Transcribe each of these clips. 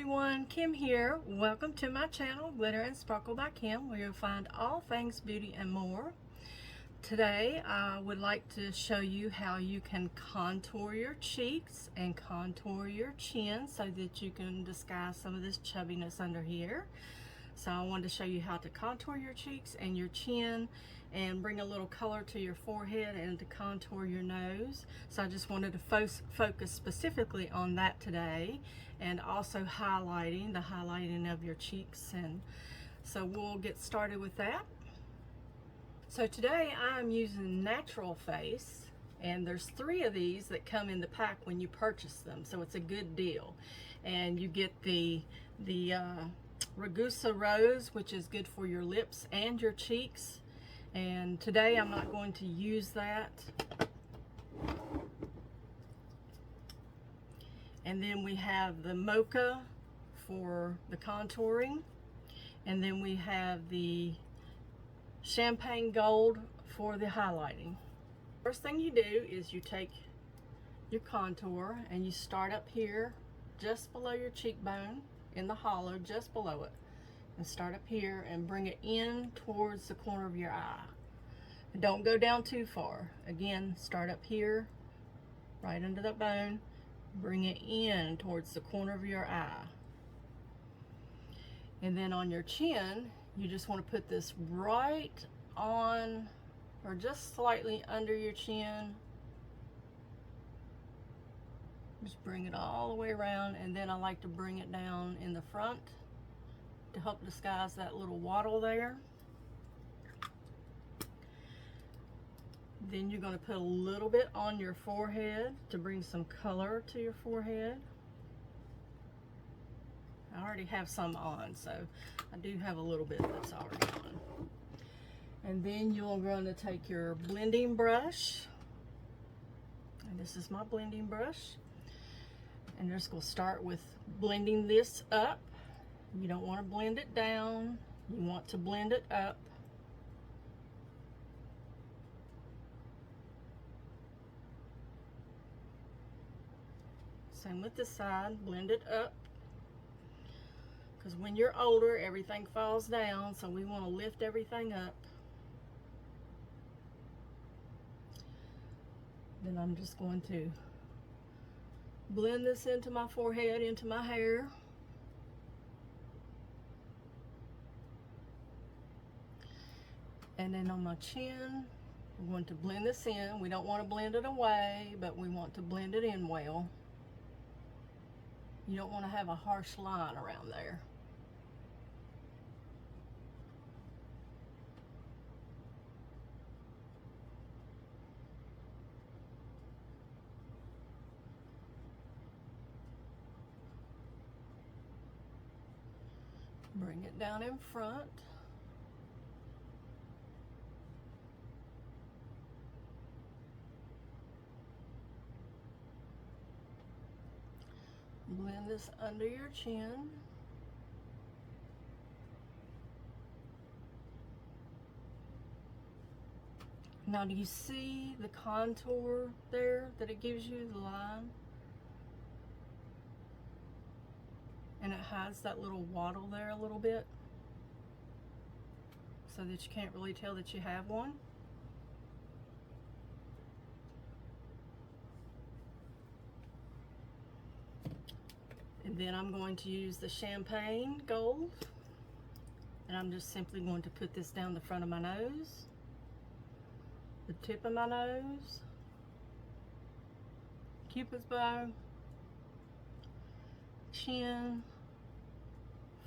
everyone, Kim here. Welcome to my channel, Glitter and Sparkle by Kim, where you'll find all things beauty and more. Today I would like to show you how you can contour your cheeks and contour your chin so that you can disguise some of this chubbiness under here. So I wanted to show you how to contour your cheeks and your chin and bring a little color to your forehead and to contour your nose. So I just wanted to focus specifically on that today, and also highlighting of your cheeks. And so we'll get started with that. So today I'm using Natural Face, and there's 3 of these that come in the pack when you purchase them, so it's a good deal. And you get the Ragusa Rose, which is good for your lips and your cheeks. And today I'm not going to use that. And then we have the Mocha for the contouring. And then we have the Champagne Gold for the highlighting. First thing you do is you take your contour and you start up here just below your cheekbone, in the hollow just below it, and start up here and bring it in towards the corner of your eye. And don't go down too far. Again, start up here right under that bone, bring it in towards the corner of your eye. And then on your chin, you just want to put this right on, or just slightly under your chin. Just bring it all the way around, and then I like to bring it down in the front to help disguise that little waddle there. Then you're going to put a little bit on your forehead to bring some color to your forehead. I already have some on, so I do have a little bit that's already on. And then you're going to take your blending brush, and this is my blending brush. And you're just going to start with blending this up. You don't want to blend it down. You want to blend it up. Same with this side. Blend it up. Because when you're older, everything falls down. So we want to lift everything up. Then I'm just going to blend this into my forehead, into my hair. And then on my chin, we're going to blend this in. We don't want to blend it away, but we want to blend it in well. You don't want to have a harsh line around there. Bring it down in front. Blend this under your chin. Now, do you see the contour there that it gives you, the line? And it has that little waddle there a little bit, so that you can't really tell that you have one. And then I'm going to use the Champagne Gold, and I'm just simply going to put this down the front of my nose, the tip of my nose, Cupid's bow, chin,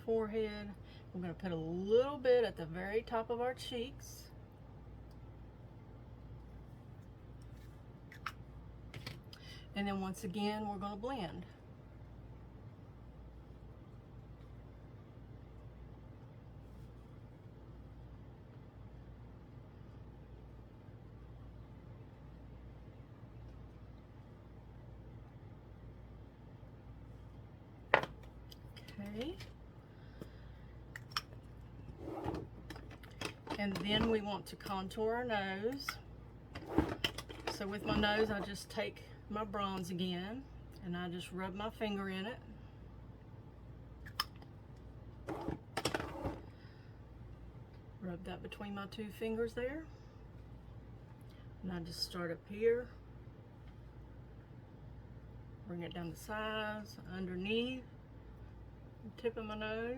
forehead. We're going to put a little bit at the very top of our cheeks. And then once again, we're going to blend. Okay. And then we want to contour our nose. So with my nose, I just take my bronze again and I just rub my finger in it. up between my two fingers there. And I just start up here. Bring it down the sides, underneath, the tip of my nose.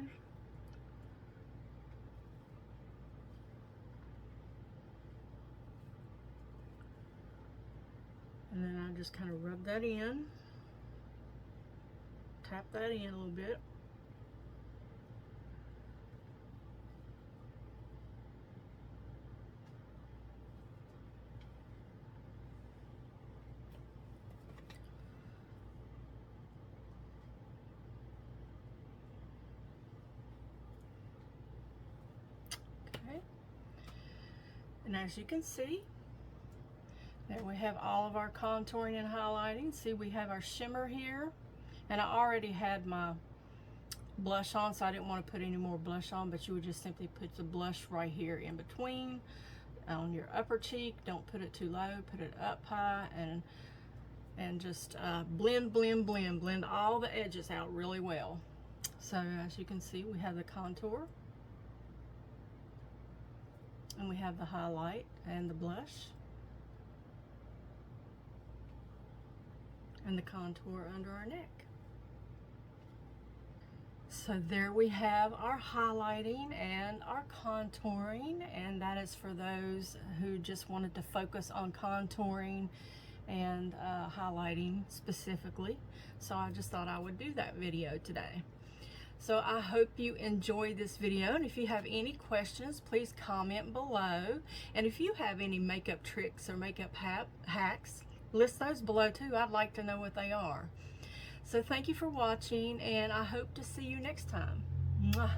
And then I just kind of rub that in. Tap that in a little bit. Okay. And as you can see, there we have all of our contouring and highlighting. See, we have our shimmer here. And I already had my blush on, so I didn't want to put any more blush on, but you would just simply put the blush right here in between on your upper cheek. Don't put it too low, put it up high, and just blend all the edges out really well. So as you can see, we have the contour, and we have the highlight and the blush, and the contour under our neck. So there we have our highlighting and our contouring, and that is for those who just wanted to focus on contouring and highlighting specifically. So I just thought I would do that video today. So I hope you enjoyed this video, and if you have any questions, please comment below. And if you have any makeup tricks or makeup hacks, list those below too. I'd like to know what they are. So thank you for watching, and I hope to see you next time. Mwah.